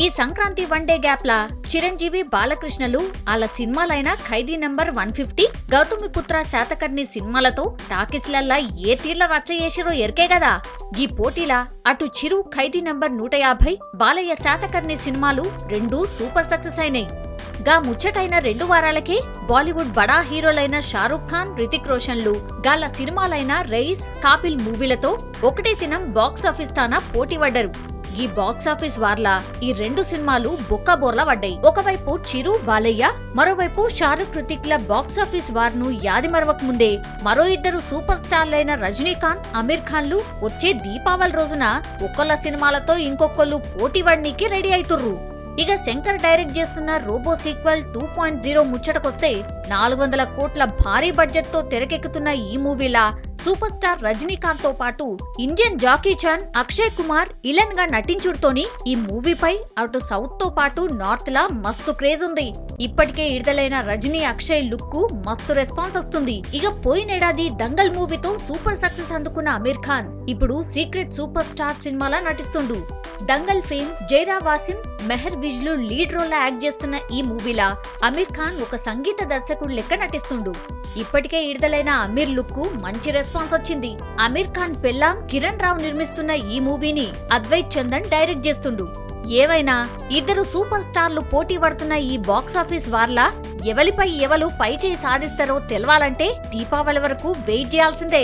ఈ Sankranti one day gap లా చిరంజీవి బాలకృష్ణలు ఆల సినిమాలైన ఖైదీ number 150, Gautamiputra Satakarni సినిమాలతో టాకీస్లల్లా ఏ తీర్ల రచ్చ చేసిరో ఎరికే గదా. ఈ పోటీలా అటు చిరు ఖైదీ నంబర్ 150, బాలయ్య శాతకర్ణి సినిమాలు రెండూ సూపర్ సక్సెస్ అయినాయి. గా ముచ్చటైన 2 వారాలకే బాలీవుడ్ బడా హీరోలైన షారూక్ ఖాన్, రితిక్ రోషన్లు గాల సినిమాలైన రైస్, కాపిల్ మూవీలతో ఒకటే దినం బాక్సాఫీస్ తాన పోటీ పడ్డరు. ఈ బాక్సాఫీస్ వార్లా ఈ 2 సినిమాలు బొక్కబోర్లా పడ్డాయి. ఒకవైపు చిరు, బాలయ్య, మరోవైపు షారూక్, రితిక్ ల బాక్సాఫీస్ వార్ ను యాది మరవక ముందే మరో 2 సూపర్ స్టార్లైన రజనీకాంత్, అమీర్ ఖాన్లు వచ్చే దీపావళి రోజున ఒక్కళ్ళ సినిమాలతో ఇంకొకళ్ళు పోటీ పడనీకి రెడీ అవుతుర్రు. ఇక శంకర్ డైరెక్ట్ చేస్తున్న రోబో సీక్వెల్ 2.0 ముచ్చటకొస్తే 400 కోట్ల భారీ బడ్జెట్ తో తెరకెక్కుతున్న ఈ మూవీలా సూపర్ స్టార్ రజనీకాంత్ తో పాటు Indian Jackie Chan, Akshay Kumar ఇలన్ గా నటించుడుతోని ఈ మూవీపై అటు సౌత్ తో పాటు నార్త్ లా మస్తు క్రేజ్ ఉంది. ఇప్పటికే విడుదలైన రజనీ, అక్షయ్ లుక్ కు మస్తు రెస్పాన్స్ వస్తుంది. ఇక పోయినేడాది దంగల్ మూవీతో సూపర్ సక్సెస్ అందుకున్న అమీర్ ఖాన్ ఇప్పుడు సీక్రెట్ సూపర్ స్టార్ సినిమాలా నటిస్తుండు. దంగల్ ఫేమ్ జైరా వాసిం, మెహర్ విజ్లు లీడ్ రోల్ యాక్ట్ చేస్తున్న ఈ మూవీలా అమీర్ ఖాన్ ఒక సంగీత దర్శకుడు లెక్క నటిస్తుండు. ఇప్పటికే విడుదలైన అమీర్ లుక్ కు మంచి రెస్పాన్స్ వచ్చింది. అమీర్ ఖాన్ పెళ్ళాం కిరణ్ రావు నిర్మిస్తున్న ఈ మూవీని అద్వైత్ చందన్ డైరెక్ట్ చేస్తుండు. ఏవైనా 2 సూపర్ స్టార్లు పోటీ పడుతున్న ఈ బాక్సాఫీస్ వార్లా ఎవలిపై ఎవలు పై చేయి సాధిస్తారో తెలవాలంటే దీపావళి వరకు వెయిట్ చేయాల్సిందే.